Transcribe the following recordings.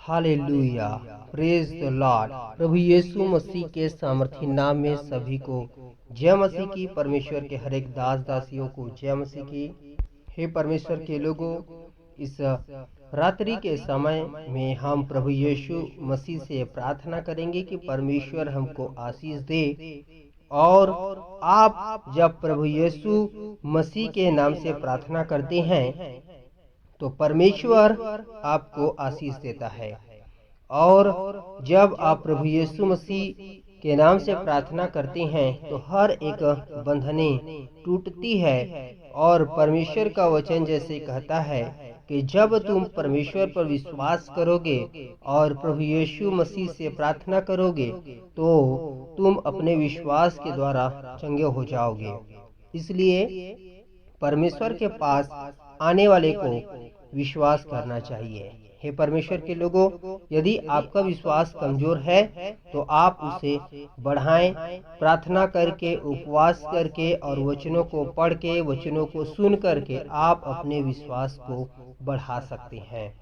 Hallelujah, praise the lord. प्रभु यीशु मसीह के सामर्थी नाम में सभी को जय मसीह की। परमेश्वर के हर एक दास दासियों को जय मसीह की। हे परमेश्वर के लोगों, इस रात्रि के समय में हम प्रभु यीशु मसीह से प्रार्थना करेंगे कि परमेश्वर हमको आशीष दे। और आप जब प्रभु यीशु मसीह के नाम से प्रार्थना करते हैं तो परमेश्वर आपको आशीष देता है। और जब आप प्रभु यीशु मसीह के नाम से प्रार्थना करते हैं तो हर एक बंधने टूटती है। और परमेश्वर का वचन जैसे कहता है कि जब तुम परमेश्वर पर विश्वास करोगे और प्रभु यीशु मसीह से प्रार्थना करोगे तो तुम अपने विश्वास के द्वारा चंगे हो जाओगे। इसलिए परमेश्वर के पास आने वाले को विश्वास करना चाहिए। हे परमेश्वर के लोगों, यदि आपका विश्वास कमजोर है तो आप उसे बढ़ाएं, प्रार्थना करके, उपवास करके और वचनों को पढ़ के, वचनों को सुन करके आप अपने विश्वास को बढ़ा सकते हैं।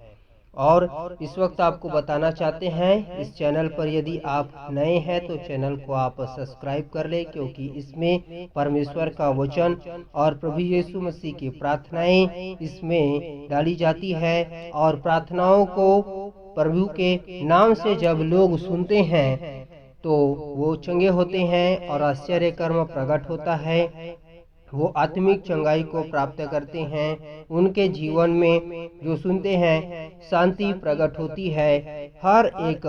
और इस वक्त आपको बताना चाहते हैं, इस चैनल पर यदि आप नए हैं तो चैनल को आप सब्सक्राइब कर लें, क्योंकि इसमें परमेश्वर का वचन और प्रभु यीशु मसीह की प्रार्थनाएं इसमें डाली जाती है। और प्रार्थनाओं को प्रभु के नाम से जब लोग सुनते हैं तो वो चंगे होते हैं और आश्चर्य कर्म प्रकट होता है। वो आत्मिक चंगाई को प्राप्त करते हैं। उनके जीवन में जो सुनते हैं शांति प्रकट होती है। हर एक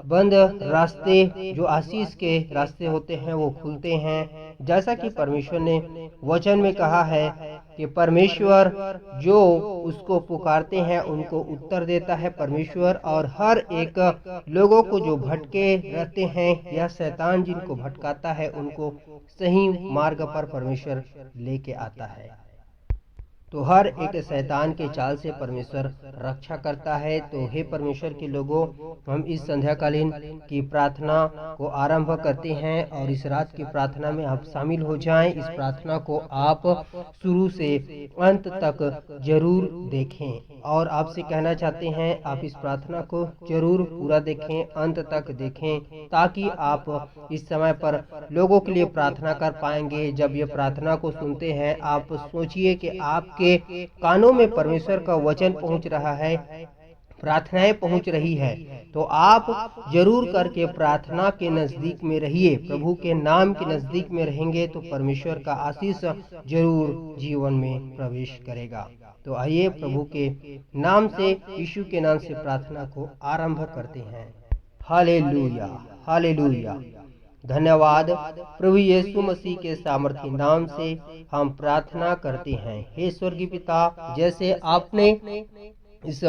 बंद रास्ते जो आशीष के रास्ते होते हैं वो खुलते हैं। जैसा कि परमेश्वर ने वचन में कहा है कि परमेश्वर जो उसको पुकारते हैं उनको उत्तर देता है परमेश्वर। और हर एक लोगों को जो भटके रहते हैं या शैतान जिनको भटकाता है उनको सही मार्ग पर परमेश्वर लेके आता है। तो हर एक शैतान के चाल से परमेश्वर रक्षा करता है। तो हे परमेश्वर के लोगों, हम इस संध्याकालीन की प्रार्थना को आरंभ करते हैं और इस रात की प्रार्थना में आप शामिल हो जाएं। इस प्रार्थना को आप शुरू से अंत तक जरूर देखें। और आपसे कहना चाहते हैं आप इस प्रार्थना को जरूर पूरा देखें, अंत तक देखें, ताकि आप इस समय पर लोगों के लिए प्रार्थना कर पाएंगे। जब ये प्रार्थना को सुनते हैं आप सोचिए कि आपके कानों में परमेश्वर का वचन पहुंच रहा है, प्रार्थनाएं पहुंच रही है। तो आप जरूर करके प्रार्थना के नजदीक में रहिए। प्रभु के नाम के नजदीक में रहेंगे तो परमेश्वर का आशीष जरूर जीवन में प्रवेश करेगा। तो आइए प्रभु के नाम से, यीशु के नाम से प्रार्थना को आरंभ करते हैं। Hallelujah, hallelujah. धन्यवाद। प्रभु यीशु मसीह के सामर्थी नाम से हम प्रार्थना करते हैं। हे स्वर्गीय पिता, जैसे आपने इस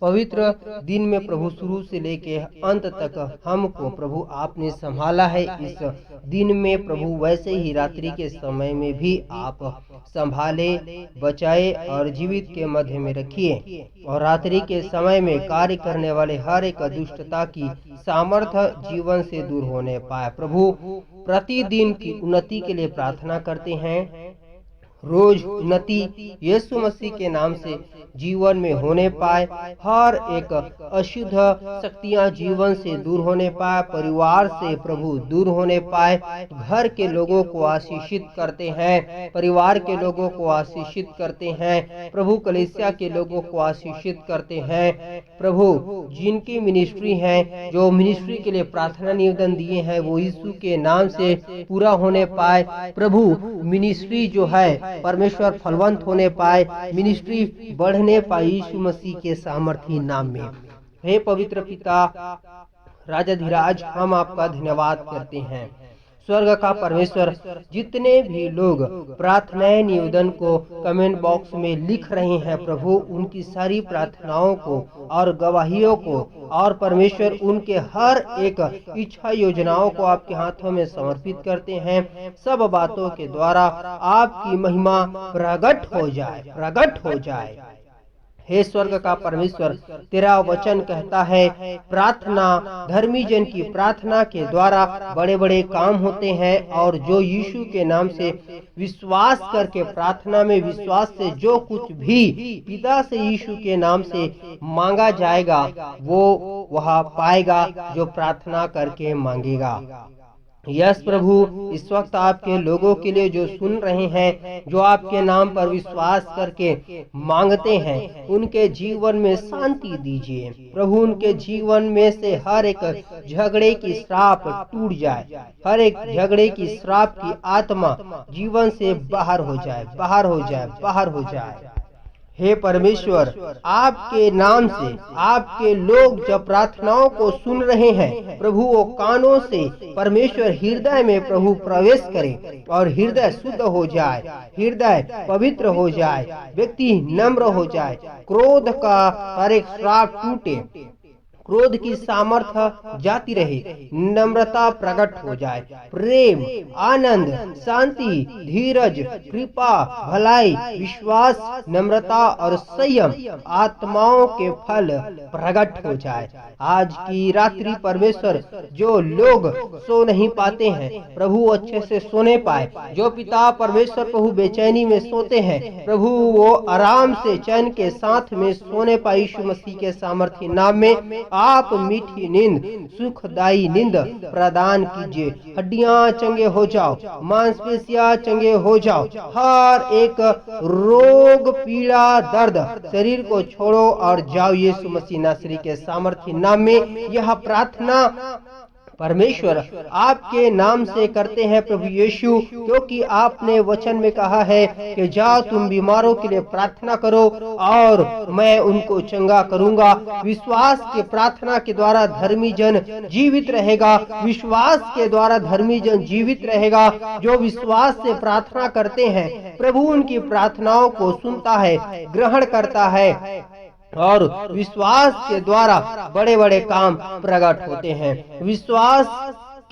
पवित्र दिन में प्रभु शुरू से लेके अंत तक हमको प्रभु आपने संभाला है, इस दिन में प्रभु वैसे ही रात्रि के समय में भी आप संभाले, बचाए और जीवित के मध्य में रखिए। और रात्रि के समय में कार्य करने वाले हर एक दुष्टता की सामर्थ्य जीवन से दूर होने पाए। प्रभु प्रतिदिन की उन्नति के लिए प्रार्थना करते हैं। रोज उन्नति यीशु मसीह के नाम से जीवन में होने पाए। हर एक अशुद्ध शक्तियां जीवन से दूर होने पाए, परिवार से प्रभु दूर होने पाए। घर के लोगों को आशीषित करते हैं, परिवार के लोगों को आशीषित करते हैं, प्रभु कलीसिया के लोगों को आशीषित करते हैं। प्रभु जिनकी मिनिस्ट्री है, जो मिनिस्ट्री के लिए प्रार्थना निवेदन दिए हैं, वो यीशु के नाम से पूरा होने पाए। प्रभु मिनिस्ट्री जो है परमेश्वर फलवंत होने पाए, मिनिस्ट्री बढ़ने पाए यीशु मसीह के सामर्थी नाम में। हे पवित्र पिता, राजाधिराज, हम आपका धन्यवाद करते हैं। स्वर्ग का परमेश्वर, जितने भी लोग प्रार्थनाएं निवेदन को कमेंट बॉक्स में लिख रहे हैं प्रभु, उनकी सारी प्रार्थनाओं को और गवाहियों को और परमेश्वर उनके हर एक इच्छा योजनाओं को आपके हाथों में समर्पित करते हैं। सब बातों के द्वारा आपकी महिमा प्रकट हो जाए, प्रकट हो जाए। हे स्वर्ग का परमेश्वर, तेरा वचन कहता है प्रार्थना, धर्मी जन की प्रार्थना के द्वारा बड़े बड़े काम होते हैं। और जो यीशु के नाम से विश्वास करके, प्रार्थना में विश्वास से जो कुछ भी पिता से यीशु के नाम से मांगा जाएगा वो वह पाएगा जो प्रार्थना करके मांगेगा। यस प्रभु, इस वक्त आपके लोगों के लिए जो सुन रहे हैं, जो आपके नाम पर विश्वास करके मांगते हैं, उनके जीवन में शांति दीजिए प्रभु। उनके जीवन में से हर एक झगड़े की श्राप टूट जाए, हर एक झगड़े की श्राप की आत्मा जीवन से बाहर हो जाए, बाहर हो जाए, बाहर हो जाए। हे परमेश्वर, आपके नाम से आपके लोग जब प्रार्थनाओं को सुन रहे हैं प्रभु, वो कानों से परमेश्वर हृदय में प्रभु प्रवेश करे और हृदय शुद्ध हो जाए, हृदय पवित्र हो जाए, व्यक्ति नम्र हो जाए, क्रोध का हर एक श्राप टूटे, क्रोध की सामर्थ्य जाती रहे, नम्रता प्रकट हो जाए, प्रेम, आनंद, शांति, धीरज, कृपा, भलाई, विश्वास, नम्रता और संयम आत्माओं के फल प्रकट हो जाए। आज की रात्रि परमेश्वर, जो लोग सो नहीं पाते हैं प्रभु, अच्छे से सोने पाए। जो पिता परमेश्वर प्रभु बेचैनी में सोते हैं प्रभु, वो आराम से चैन के साथ में सोने पाए। यीशु मसीह के सामर्थी नाम में आप मीठी नींद, सुखदायी नींद प्रदान कीजिए। हड्डियां चंगे हो जाओ, मांसपेशियां चंगे हो जाओ, हर एक रोग, पीड़ा, दर्द शरीर को छोड़ो और जाओ। यीशु मसीह नासरी के सामर्थी नाम में यह प्रार्थना परमेश्वर आपके नाम से करते हैं प्रभु यीशु, क्योंकि आपने वचन में कहा है कि जाओ तुम बीमारों के लिए प्रार्थना करो और मैं उनको चंगा करूंगा। विश्वास के प्रार्थना के द्वारा धर्मी जन जीवित रहेगा, विश्वास के द्वारा धर्मी जन जीवित रहेगा। जो विश्वास से प्रार्थना करते हैं प्रभु उनकी प्रार्थनाओं को सुनता है, ग्रहण करता है और विश्वास के द्वारा बड़े बड़े काम प्रकट होते हैं। विश्वास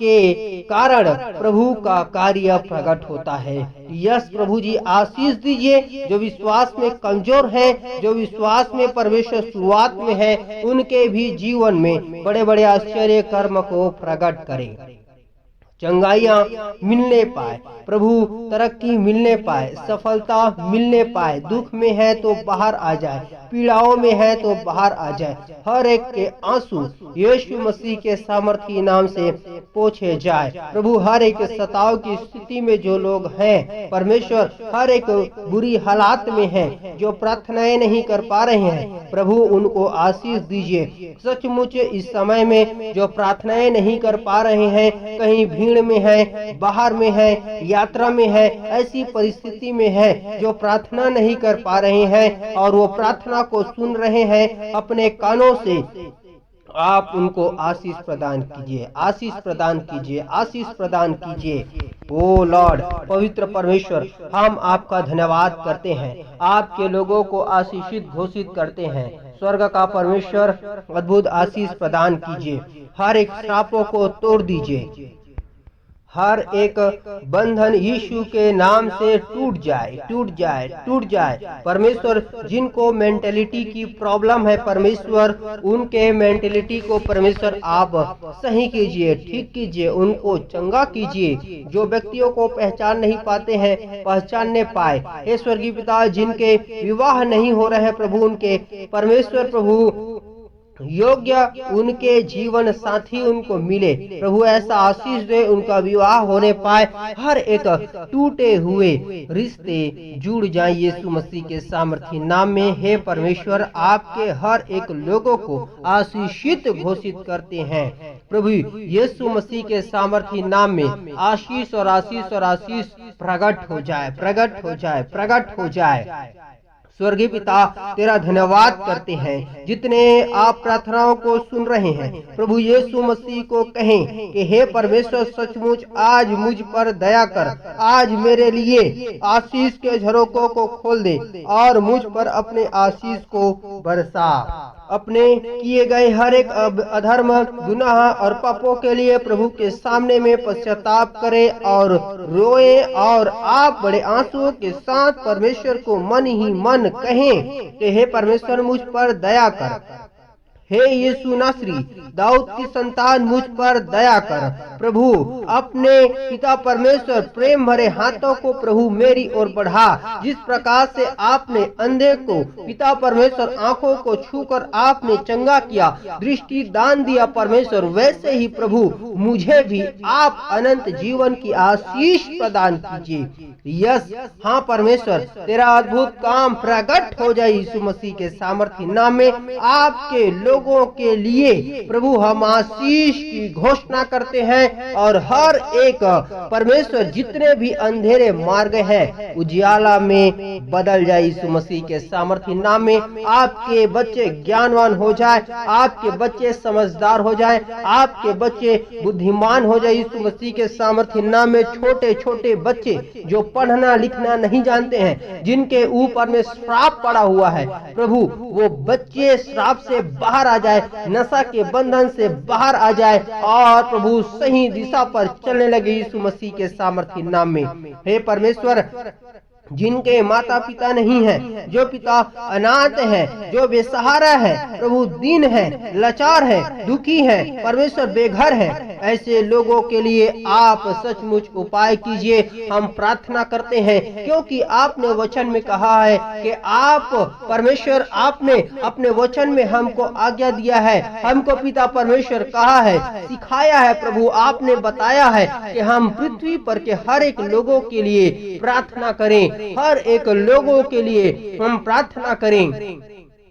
के कारण प्रभु का कार्य प्रकट होता है। यस प्रभु जी, आशीष दीजिए। जो विश्वास में कमजोर है, जो विश्वास में परमेश्वर शुरुआत में है, उनके भी जीवन में बड़े बड़े आश्चर्य कर्म को प्रकट करे। चंगाइयां मिलने पाए प्रभु, तरक्की मिलने पाए, सफलता मिलने पाए। दुख में है तो बाहर आ जाए, पीड़ाओं में है तो बाहर आ जाए। हर एक के आंसू यीशु मसीह के सामर्थी नाम से पोंछे जाए प्रभु। हर एक सताव की स्थिति में जो लोग हैं परमेश्वर, हर एक बुरी हालात में हैं, जो प्रार्थनाएं नहीं कर पा रहे हैं प्रभु, उनको आशीष दीजिए। सचमुच इस समय में जो प्रार्थनाएं नहीं कर पा रहे हैं, कहीं भीड़ में है, बाहर में है, यात्रा में है, ऐसी परिस्थिति में है, जो प्रार्थना नहीं कर पा रहे हैं और वो प्रार्थना को सुन रहे हैं अपने कानों से, आप उनको आशीष प्रदान कीजिए, आशीष प्रदान कीजिए, आशीष प्रदान कीजिए। ओ लॉर्ड, पवित्र परमेश्वर, हम आपका धन्यवाद करते हैं, आपके लोगों को आशीषित घोषित करते हैं। स्वर्ग का परमेश्वर अद्भुत आशीष प्रदान कीजिए। हर एक श्रापों को तोड़ दीजिए, हर एक बंधन यीशु के नाम से टूट जाए, टूट जाए, टूट जाए। परमेश्वर, जिनको मेंटेलिटी की प्रॉब्लम है परमेश्वर, उनके मेंटेलिटी को परमेश्वर आप सही कीजिए, ठीक कीजिए, उनको चंगा कीजिए। जो व्यक्तियों को पहचान नहीं पाते हैं पहचानने पाए। हे स्वर्गीय पिता, जिनके विवाह नहीं हो रहे हैं प्रभु, उनके परमेश्वर प्रभु योग्य उनके जीवन साथी उनको मिले प्रभु, ऐसा आशीष दे उनका विवाह होने पाए। हर एक टूटे हुए रिश्ते जुड़ जाए यीशु मसीह के सामर्थी नाम में। हे परमेश्वर, आपके हर एक लोगों को आशीषित घोषित करते हैं प्रभु यीशु मसीह के सामर्थी नाम में। आशीष और आशीष और आशीष प्रकट हो जाए, प्रकट हो जाए, प्रकट हो जाए। स्वर्गीय पिता, तेरा धन्यवाद करते हैं। जितने आप प्रार्थनाओं को सुन रहे हैं प्रभु यीशु मसीह को कहें कि हे परमेश्वर, सचमुच आज मुझ पर दया कर, आज मेरे लिए आशीष के झरोकों को खोल दे और मुझ पर अपने आशीष को बरसा। अपने किए गए हर एक अधर्म, गुनाह और पापों के लिए प्रभु के सामने में पश्चाताप करे और रोए और आप बड़े आंसुओं के साथ परमेश्वर को मन ही मन कहें कि हे परमेश्वर, मुझ पर दया कर, हे यीशु नासरी, दाऊद की संतान, मुझ पर दया कर। प्रभु अपने पिता परमेश्वर प्रेम भरे हाथों को प्रभु मेरी ओर बढ़ा। जिस प्रकार से आपने अंधे को पिता परमेश्वर आंखों को छूकर आपने चंगा किया, दृष्टि दान दिया परमेश्वर, वैसे ही प्रभु मुझे भी आप अनंत जीवन की आशीष प्रदान कीजिए। यस, हाँ परमेश्वर, तेरा अद्भुत काम प्रकट हो जाए यीशु मसीह के सामर्थी नाम में। आपके लोगों के लिए प्रभु हम आशीष की घोषणा करते हैं और हर एक परमेश्वर जितने भी अंधेरे मार्ग हैं उजियाला में बदल जाए यीशु मसीह के सामर्थी नाम में। आपके बच्चे ज्ञानवान हो जाए, आपके बच्चे समझदार हो जाए, आपके बच्चे बुद्धिमान हो जाए यीशु मसीह के सामर्थी नाम में। छोटे छोटे बच्चे जो पढ़ना लिखना नहीं जानते हैं, जिनके ऊपर में श्राप पड़ा हुआ है, प्रभु वो बच्चे श्राप से बाहर आ जाए, नशा के बंधन से बाहर आ जाए और प्रभु सही दिशा पर चलने लगे यीशु मसीह के सामर्थी नाम में। हे परमेश्वर, जिनके माता पिता नहीं है, जो पिता अनाथ है, जो बेसहारा है, प्रभु दीन है, लाचार है, दुखी है, परमेश्वर बेघर है, ऐसे लोगों के लिए आप सचमुच उपाय कीजिए, हम प्रार्थना करते हैं। क्योंकि आपने वचन में कहा है कि आप परमेश्वर, आपने अपने वचन में हमको आज्ञा दिया है, हमको पिता परमेश्वर कहा है, सिखाया है, प्रभु आपने बताया है कि हम पृथ्वी पर के हर एक लोगों के लिए प्रार्थना करें, हर एक लोगों के लिए हम प्रार्थना करें।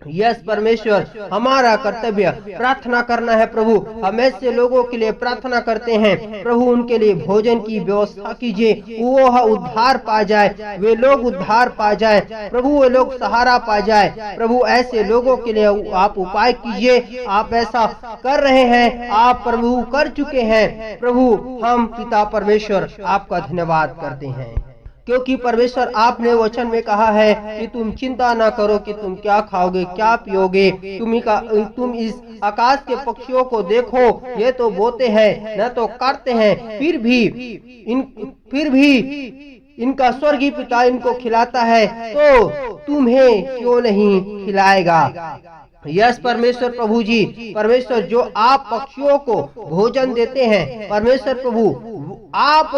यस परमेश्वर, हमारा कर्तव्य प्रार्थना करना है। प्रभु हम ऐसे लोगों के लिए प्रार्थना करते हैं, प्रभु उनके लिए भोजन की व्यवस्था कीजिए, वो उद्धार पा जाए, वे लोग उद्धार पा जाए, प्रभु वे लोग सहारा पा जाए। प्रभु ऐसे लोगों के लिए आप उपाय कीजिए। आप ऐसा कर रहे हैं, आप प्रभु कर चुके हैं। प्रभु हम पिता परमेश्वर आपका धन्यवाद करते हैं, क्योंकि परमेश्वर आपने वचन में कहा है कि तुम चिंता ना करो कि तुम क्या खाओगे क्या पियोगे। तुम इस आकाश के पक्षियों को देखो, ये तो बोते हैं न तो काटते हैं, फिर भी इनका स्वर्गीय पिता इनको खिलाता है, तो तुम्हें क्यों नहीं खिलाएगा। यस परमेश्वर, प्रभु जी परमेश्वर, जो आप पक्षियों को भोजन देते हैं, परमेश्वर प्रभु आप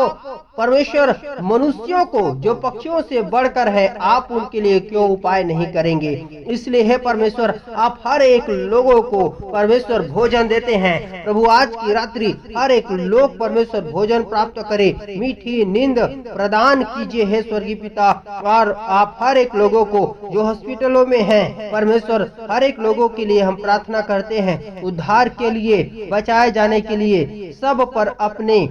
परमेश्वर मनुष्यों को जो पक्षियों से बढ़कर है, आप उनके लिए क्यों उपाय नहीं करेंगे। इसलिए है परमेश्वर, आप हर एक लोगों को परमेश्वर भोजन देते हैं। प्रभु आज की रात्रि हर एक लोग परमेश्वर भोजन प्राप्त करे, मीठी नींद प्रदान कीजिए हे स्वर्गीय पिता। और आप हर एक लोगों को जो हॉस्पिटलों में हैं, परमेश्वर हर एक लोगों के लिए हम प्रार्थना करते हैं, उद्धार के लिए, बचाए जाने के लिए, सब पर अपने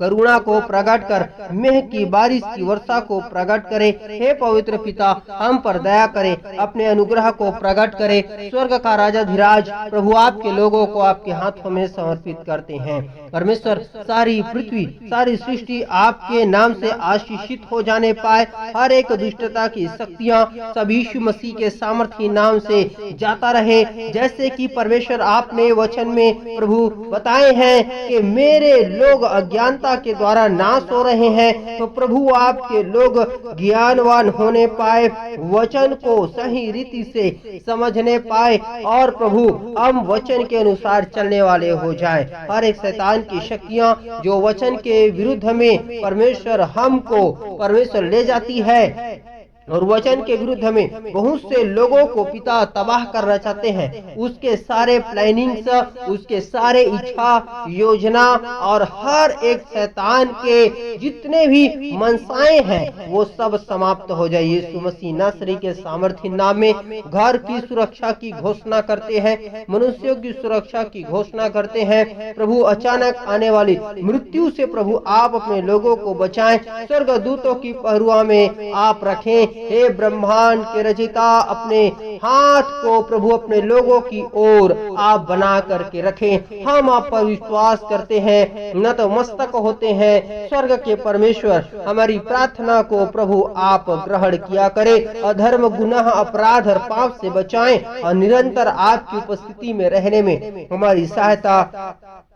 करुणा को प्रकट कर मेघ की बारिश की वर्षा को प्रकट करे। हे पवित्र पिता, हम पर दया करे, अपने अनुग्रह को प्रकट करे। स्वर्ग का राजा धीराज प्रभु आपके लोगों को आपके हाथों में समर्पित करते हैं। परमेश्वर सारी पृथ्वी, सारी सृष्टि आपके नाम से आशीषित हो जाने पाए। हर एक दुष्टता की शक्तियाँ सब यीशु मसीह के सामर्थी नाम से जाता रहे। जैसे कि परमेश्वर आपने वचन में प्रभु बताए हैं कि मेरे लोग अज्ञानता के द्वारा नाश हो रहे हैं, तो प्रभु आपके लोग ज्ञानवान होने पाए, वचन को सही रीति से समझने पाए और प्रभु हम वचन के अनुसार चलने वाले हो जाएं। हर एक शैतान की शक्तियां जो वचन के विरुद्ध में परमेश्वर हमको परमेश्वर ले जाती है और वचन के विरुद्ध में बहुत से लोगों को पिता तबाह करना चाहते हैं, उसके सारे प्लानिंग्स, उसके सारे इच्छा योजना और हर एक शैतान के जितने भी मनसाएं हैं वो सब समाप्त हो जाए यीशु मसीह नासरी के सामर्थ्य नाम में। घर की सुरक्षा की घोषणा करते हैं, मनुष्यों की सुरक्षा की घोषणा करते हैं। प्रभु अचानक आने वाली मृत्यु से प्रभु आप अपने लोगों को बचाएं, स्वर्ग दूतों की पहरुआ में आप रखें। हे ब्रह्मांड के रचिता, अपने हाथ को प्रभु अपने लोगों की ओर आप बना करके रखें। हम आप पर विश्वास करते हैं, न तो मस्तक होते हैं। स्वर्ग के परमेश्वर हमारी प्रार्थना को प्रभु आप ग्रहण किया करे, अधर्म गुनाह अपराध और पाप से बचाएं और निरंतर आपकी उपस्थिति में रहने में हमारी सहायता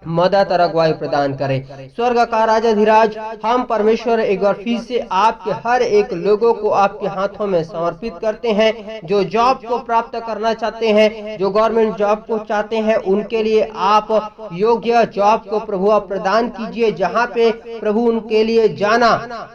मदद और अगुवाई प्रदान करे। स्वर्ग का राजाधिराज, हम परमेश्वर एक बार फिर से आपके हर एक लोगों को आपके हाथों में समर्पित करते हैं। जो जॉब को प्राप्त करना चाहते हैं, जो गवर्नमेंट जॉब को चाहते हैं, उनके लिए आप योग्य जॉब को प्रभु आप प्रदान कीजिए। जहाँ पे प्रभु उनके लिए जाना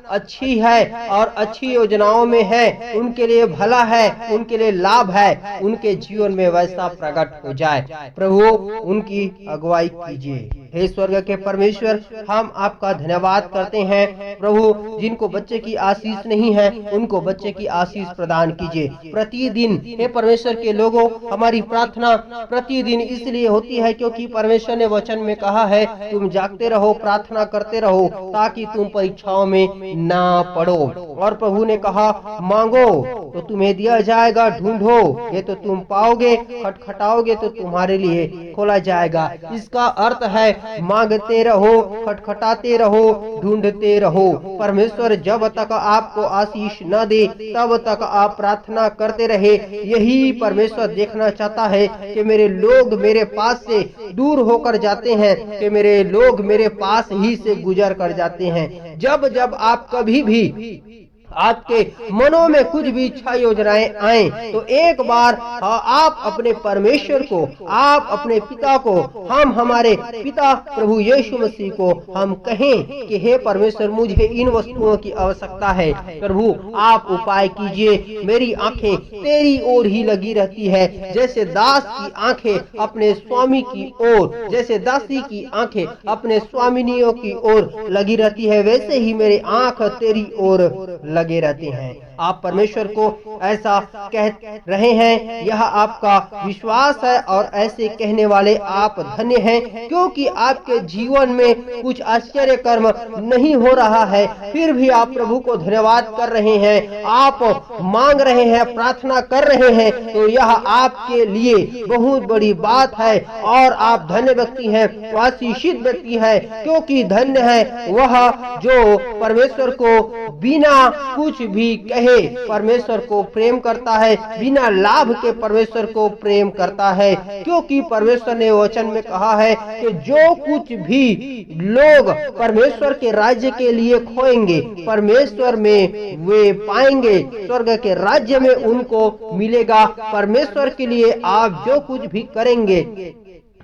अच्छी है और अच्छी योजनाओं में है, उनके लिए भला है, उनके लिए लाभ है, उनके जीवन में वैसा प्रकट हो जाए। प्रभु उनकी अगुवाई कीजिए। हे स्वर्ग के परमेश्वर, हम आपका धन्यवाद करते हैं। प्रभु जिनको बच्चे की आशीष नहीं है, उनको बच्चे की आशीष प्रदान कीजिए। प्रतिदिन हे परमेश्वर के लोगों, हमारी प्रार्थना प्रतिदिन इसलिए होती है क्योंकि परमेश्वर ने वचन में कहा है, तुम जागते रहो, प्रार्थना करते रहो, ताकि तुम परीक्षाओं में ना पड़ो। और प्रभु ने कहा, मांगो तो तुम्हें दिया जाएगा, ढूंढो ये तो तुम पाओगे, खटखटाओगे तो तुम्हारे लिए खोला जाएगा। इसका अर्थ है मांगते रहो, खटखटाते रहो, ढूंढते रहो। परमेश्वर जब तक आपको आशीष न दे तब तक आप प्रार्थना करते रहे। यही परमेश्वर देखना चाहता है कि मेरे लोग मेरे पास से दूर होकर जाते हैं, कि मेरे लोग मेरे पास ही से गुजर कर जाते हैं। जब जब आप कभी भी आपके मनों में कुछ भी इच्छा योजनाएं आए तो एक बार आप अपने परमेश्वर को, आप अपने पिता को, हम हमारे पिता प्रभु यीशु मसीह को हम कहें कि हे परमेश्वर, मुझे इन वस्तुओं की आवश्यकता है। प्रभु आप उपाय कीजिए। मेरी आंखें तेरी ओर ही लगी रहती है, जैसे दास की आंखें अपने स्वामी की ओर, जैसे दासी की आंखें अपने स्वामिनियों की ओर लगी रहती है, वैसे ही मेरी आंख तेरी ओर लगे रहते हैं। आप परमेश्वर को ऐसा कह रहे हैं, यह आपका विश्वास है और ऐसे कहने वाले आप धन्य हैं, क्योंकि आपके जीवन में कुछ आश्चर्य कर्म नहीं हो रहा है, फिर भी आप प्रभु को धन्यवाद कर रहे हैं। आप मांग रहे हैं, प्रार्थना कर रहे हैं, तो यह आपके लिए बहुत बड़ी बात है और आप धन्य व्यक्ति हैं, आशीषित व्यक्ति है, क्योंकि धन्य है वह जो परमेश्वर को बिना कुछ भी कहे परमेश्वर को प्रेम करता है, बिना लाभ के परमेश्वर को प्रेम करता है। क्योंकि परमेश्वर ने वचन में कहा है कि जो कुछ भी लोग परमेश्वर के राज्य के लिए खोएंगे, परमेश्वर में वे पाएंगे, स्वर्ग के राज्य में उनको मिलेगा। परमेश्वर के लिए आप जो कुछ भी करेंगे,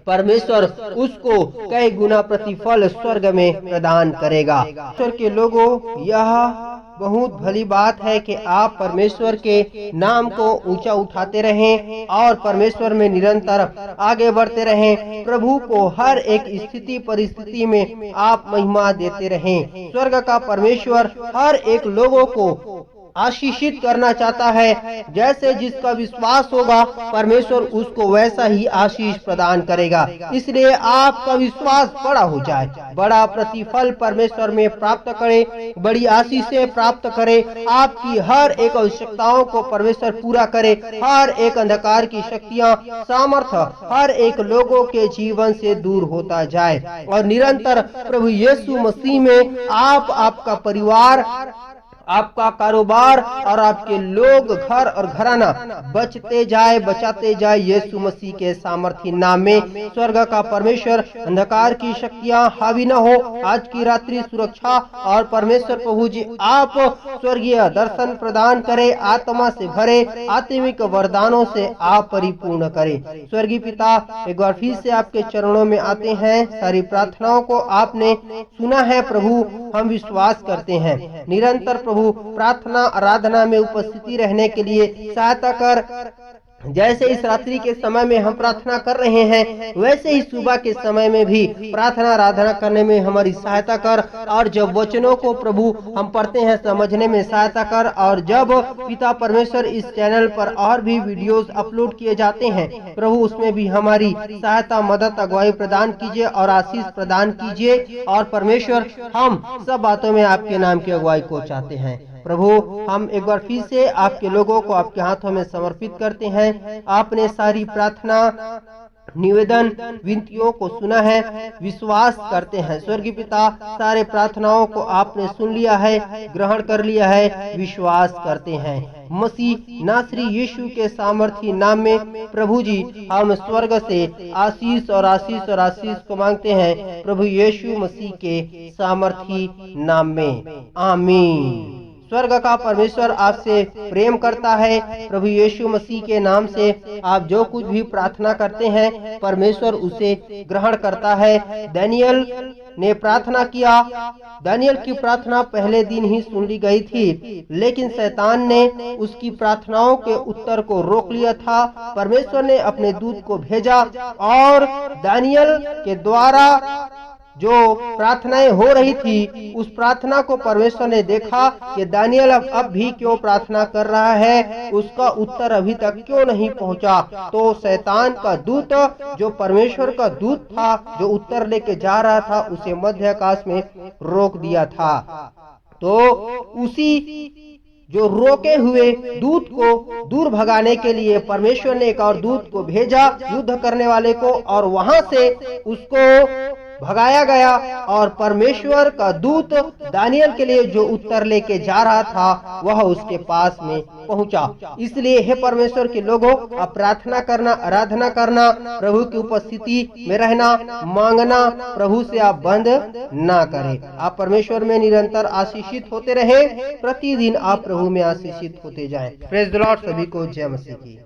परमेश्वर उसको कई गुना प्रतिफल स्वर्ग में प्रदान करेगा। ईश्वर के लोगों, यह बहुत भली बात है कि आप परमेश्वर के नाम को ऊंचा उठाते रहें और परमेश्वर में निरंतर आगे बढ़ते रहें। प्रभु को हर एक स्थिति परिस्थिति में आप महिमा देते रहें। स्वर्ग का परमेश्वर हर एक लोगों को आशीषित करना चाहता है। जैसे जिसका विश्वास होगा, परमेश्वर उसको वैसा ही आशीष प्रदान करेगा। इसलिए आपका विश्वास बड़ा हो जाए, बड़ा प्रतिफल परमेश्वर में प्राप्त करे, बड़ी आशीषें प्राप्त करे, आपकी हर एक आवश्यकताओं को परमेश्वर पूरा करे, हर एक अंधकार की शक्तियां, सामर्थ्य हर एक लोगों के जीवन से दूर होता जाए और निरंतर प्रभु यीशु मसीह में आप, आपका परिवार, आपका कारोबार और आपके लोग, घर और घराना बचते जाए, बचाते जाए। यीशु मसीह के सामर्थी नाम में स्वर्ग का परमेश्वर अंधकार की शक्तियां हावी न हो। आज की रात्रि सुरक्षा और परमेश्वर प्रभु जी आप स्वर्गीय दर्शन प्रदान करे, आत्मा से भरे, आत्मिक वरदानों से आप परिपूर्ण करे। स्वर्गीय पिता, एक बार फिर से आपके चरणों में आते हैं। सारी प्रार्थनाओं को आपने सुना है प्रभु, हम विश्वास करते हैं। निरंतर प्रभु प्रार्थना आराधना में उपस्थिति रहने के लिए सहायता कर। जैसे इस रात्रि के समय में हम प्रार्थना कर रहे हैं, वैसे ही सुबह के समय में भी प्रार्थना आराधना करने में हमारी सहायता कर। और जब वचनों को प्रभु हम पढ़ते हैं, समझने में सहायता कर। और जब पिता परमेश्वर इस चैनल पर और भी वीडियोस अपलोड किए जाते हैं प्रभु, उसमें भी हमारी सहायता, मदद, अगुवाई प्रदान कीजिए और आशीष प्रदान कीजिए। और परमेश्वर, हम सब बातों में आपके नाम की अगुवाई को चाहते हैं। प्रभु, हम एक बार फिर से आपके लोगों को आपके हाथों में समर्पित करते हैं। आपने सारी प्रार्थना, निवेदन, विनतियों को सुना है, विश्वास करते हैं। स्वर्गीय पिता, सारे प्रार्थनाओं को आपने सुन लिया है, ग्रहण कर लिया है, विश्वास करते हैं। मसीह नासरी यीशु के सामर्थी नाम में प्रभु जी हम स्वर्ग से आशीष और आशीष और आशीष को मांगते हैं प्रभु यीशु मसीह के सामर्थी नाम में, आमीन। स्वर्ग का परमेश्वर आपसे प्रेम करता है। प्रभु यीशु मसीह के नाम से आप जो कुछ भी प्रार्थना करते हैं परमेश्वर उसे ग्रहण करता है। दानियल ने प्रार्थना किया, दानियल की प्रार्थना पहले दिन ही सुन ली गई थी, लेकिन शैतान ने उसकी प्रार्थनाओं के उत्तर को रोक लिया था। परमेश्वर ने अपने दूत को भेजा और दानियल के द्वारा जो प्रार्थनाएं हो रही थी उस प्रार्थना को परमेश्वर ने देखा कि दानियल अब भी क्यों प्रार्थना कर रहा है, उसका उत्तर अभी तक क्यों नहीं पहुंचा। तो शैतान का दूत जो परमेश्वर का दूत था जो उत्तर लेके जा रहा था उसे मध्य आकाश में रोक दिया था। तो उसी जो रोके हुए दूत को दूर भगाने के लिए परमेश्वर ने एक और दूत को भेजा युद्ध करने वाले को, और वहां से उसको भगाया गया और परमेश्वर का दूत दानियल के लिए जो उत्तर लेके जा रहा था वह उसके पास में पहुंचा। इसलिए हे परमेश्वर के लोगों, आप प्रार्थना करना, आराधना करना, प्रभु की उपस्थिति में रहना, मांगना प्रभु से आप बंद ना करें। आप परमेश्वर में निरंतर आशीषित होते रहे, प्रतिदिन आप प्रभु में आशीषित होते जाएं। Praise the Lord. सभी को जय मसीह की।